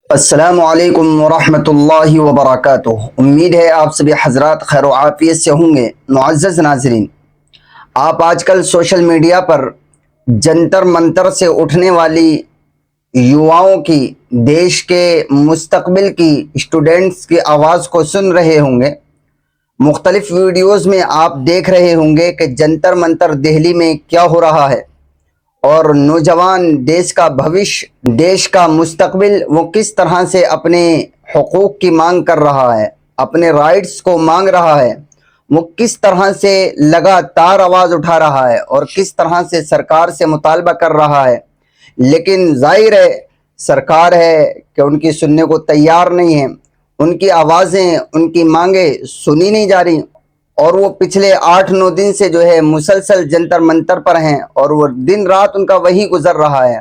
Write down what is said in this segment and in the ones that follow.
السلام علیکم ورحمۃ اللہ وبرکاتہ۔ امید ہے آپ سبھی حضرات خیر و عافیت سے ہوں گے۔ معزز ناظرین، آپ آج کل سوشل میڈیا پر جنتر منتر سے اٹھنے والی یواؤں کی، دیش کے مستقبل کی اسٹوڈنٹس کی آواز کو سن رہے ہوں گے۔ مختلف ویڈیوز میں آپ دیکھ رہے ہوں گے کہ جنتر منتر دہلی میں کیا ہو رہا ہے، اور نوجوان دیش کا بھوش، دیش کا مستقبل، وہ کس طرح سے اپنے حقوق کی مانگ کر رہا ہے، اپنے رائٹس کو مانگ رہا ہے، وہ کس طرح سے لگاتار آواز اٹھا رہا ہے اور کس طرح سے سرکار سے مطالبہ کر رہا ہے۔ لیکن ظاہر ہے سرکار ہے کہ ان کی سننے کو تیار نہیں ہے، ان کی آوازیں، ان کی مانگیں سنی نہیں جا رہی، اور وہ پچھلے 8-9 دن سے جو ہے مسلسل جنتر منتر پر ہیں، اور وہ دن رات ان کا وہی گزر رہا ہے،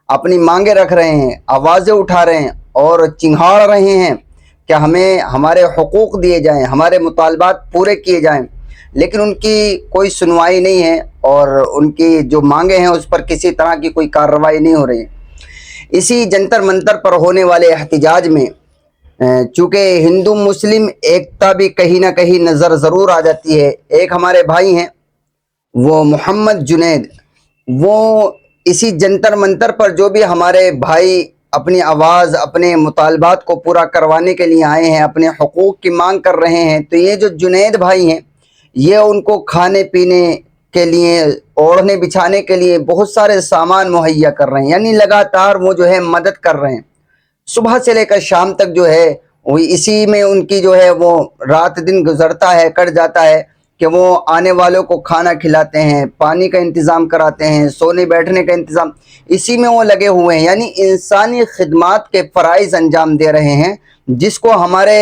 اپنی مانگیں رکھ رہے ہیں، آوازیں اٹھا رہے ہیں اور چنگھاڑ رہے ہیں کہ ہمیں ہمارے حقوق دیے جائیں، ہمارے مطالبات پورے کیے جائیں۔ لیکن ان کی کوئی سنوائی نہیں ہے، اور ان کی جو مانگیں ہیں اس پر کسی طرح کی کوئی کارروائی نہیں ہو رہی۔ اسی جنتر منتر پر ہونے والے احتجاج میں چونکہ ہندو مسلم ایکتا بھی کہیں نہ کہیں نظر ضرور آ جاتی ہے۔ ایک ہمارے بھائی ہیں، وہ محمد جنید، وہ اسی جنتر منتر پر جو بھی ہمارے بھائی اپنی آواز، اپنے مطالبات کو پورا کروانے کے لیے آئے ہیں، اپنے حقوق کی مانگ کر رہے ہیں، تو یہ جو جنید بھائی ہیں، یہ ان کو کھانے پینے کے لیے، اوڑھنے بچھانے کے لیے بہت سارے سامان مہیا کر رہے ہیں، یعنی لگاتار وہ جو ہے مدد کر رہے ہیں۔ صبح سے لے کر شام تک جو ہے وہ اسی میں ان کی جو ہے وہ رات دن گزرتا ہے، کٹ جاتا ہے کہ وہ آنے والوں کو کھانا کھلاتے ہیں، پانی کا انتظام کراتے ہیں، سونے بیٹھنے کا انتظام، اسی میں وہ لگے ہوئے ہیں، یعنی انسانی خدمات کے فرائض انجام دے رہے ہیں، جس کو ہمارے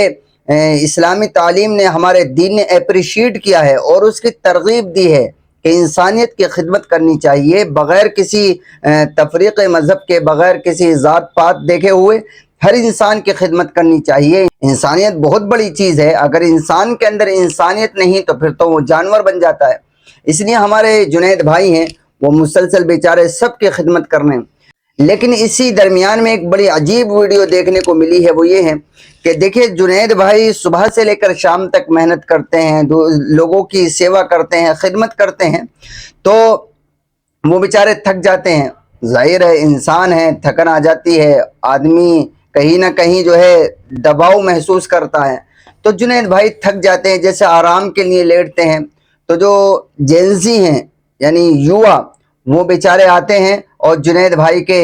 اسلامی تعلیم نے، ہمارے دین نے اپریشیٹ کیا ہے اور اس کی ترغیب دی ہے کہ انسانیت کی خدمت کرنی چاہیے، بغیر کسی تفریق مذہب کے، بغیر کسی ذات پات دیکھے ہوئے ہر انسان کی خدمت کرنی چاہیے۔ انسانیت بہت بڑی چیز ہے، اگر انسان کے اندر انسانیت نہیں تو پھر تو وہ جانور بن جاتا ہے۔ اس لیے ہمارے جنید بھائی ہیں، وہ مسلسل بیچارے سب کی خدمت کر رہے ہیں۔ لیکن اسی درمیان میں ایک بڑی عجیب ویڈیو دیکھنے کو ملی ہے، وہ یہ ہے کہ دیکھیں جنید بھائی صبح سے لے کر شام تک محنت کرتے ہیں، لوگوں کی سیوا کرتے ہیں، خدمت کرتے ہیں، تو وہ بیچارے تھک جاتے ہیں۔ ظاہر ہے انسان ہے، تھکن آ جاتی ہے، آدمی کہیں نہ کہیں جو ہے دباؤ محسوس کرتا ہے، تو جنید بھائی تھک جاتے ہیں، جیسے آرام کے لیے لیٹتے ہیں، تو جو جینزی ہیں یعنی یووا، وہ بیچارے آتے ہیں اور جنید بھائی کے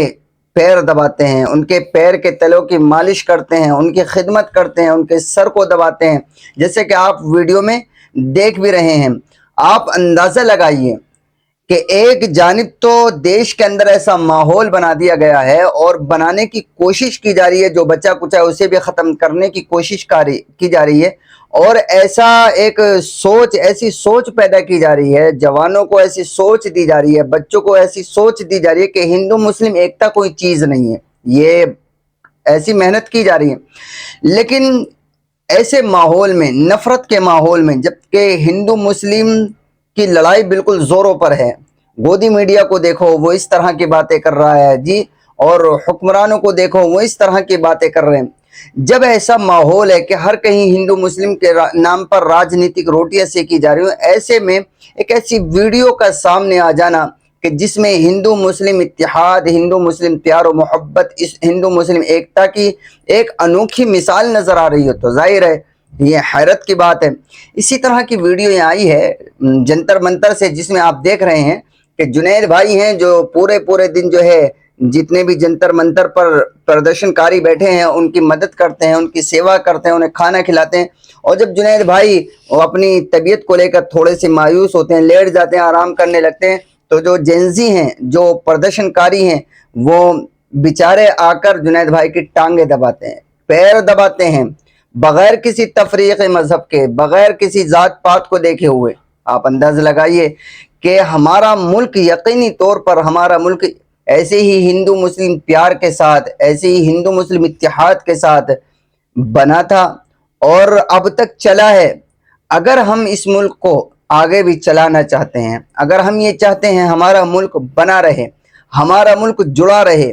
پیر دباتے ہیں، ان کے پیر کے تلوں کی مالش کرتے ہیں، ان کی خدمت کرتے ہیں، ان کے سر کو دباتے ہیں، جیسے کہ آپ ویڈیو میں دیکھ بھی رہے ہیں۔ آپ اندازہ لگائیے کہ ایک جانب تو دیش کے اندر ایسا ماحول بنا دیا گیا ہے اور بنانے کی کوشش کی جا رہی ہے، جو بچہ کچھ ہے اسے بھی ختم کرنے کی کوشش کی جا رہی ہے، اور ایسا ایک سوچ، ایسی سوچ پیدا کی جا رہی ہے، جوانوں کو ایسی سوچ دی جا رہی ہے، بچوں کو ایسی سوچ دی جا رہی ہے کہ ہندو مسلم ایکتا کوئی چیز نہیں ہے، یہ ایسی محنت کی جا رہی ہے۔ لیکن ایسے ماحول میں، نفرت کے ماحول میں، جبکہ ہندو مسلم کی لڑائی بالکل زوروں پر ہے، گودی میڈیا کو دیکھو وہ اس طرح کی باتیں کر رہا ہے جی، اور حکمرانوں کو دیکھو وہ اس طرح کی باتیں کر رہے ہیں۔ جب ایسا ماحول ہے کہ ہر کہیں ہندو مسلم کے نام پر راجنیتک روٹیاں سیکی جا رہی ہیں، ایسے میں ایک ایسی ویڈیو کا سامنے آ جانا کہ جس میں ہندو مسلم اتحاد، ہندو مسلم پیار و محبت، اس ہندو مسلم ایکتا کی ایک انوکھی مثال نظر آ رہی ہے، تو ظاہر ہے یہ حیرت کی بات ہے۔ اسی طرح کی ویڈیو یہ آئی ہے جنتر منتر سے، جس میں آپ دیکھ رہے ہیں کہ جنید بھائی ہیں جو پورے دن جو ہے جتنے بھی جنتر منتر پر پردرشن کاری بیٹھے ہیں ان کی مدد کرتے ہیں، ان کی سیوا کرتے ہیں، انہیں کھانا کھلاتے ہیں، اور جب جنید بھائی وہ اپنی طبیعت کو لے کر تھوڑے سے مایوس ہوتے ہیں، لیٹ جاتے ہیں، آرام کرنے لگتے ہیں، تو جو جینزی ہیں، جو پردرشن کاری ہیں، وہ بیچارے آ کر جنید بھائی کی ٹانگیں دباتے ہیں، پیر دباتے ہیں، بغیر کسی تفریق مذہب کے، بغیر کسی ذات پات کو دیکھے ہوئے۔ آپ اندازہ لگائیے کہ ہمارا ملک، یقینی طور پر ہمارا ملک ایسے ہی ہندو مسلم پیار کے ساتھ، ایسے ہی ہندو مسلم اتحاد کے ساتھ بنا تھا اور اب تک چلا ہے۔ اگر ہم اس ملک کو آگے بھی چلانا چاہتے ہیں، اگر ہم یہ چاہتے ہیں ہمارا ملک بنا رہے، ہمارا ملک جڑا رہے،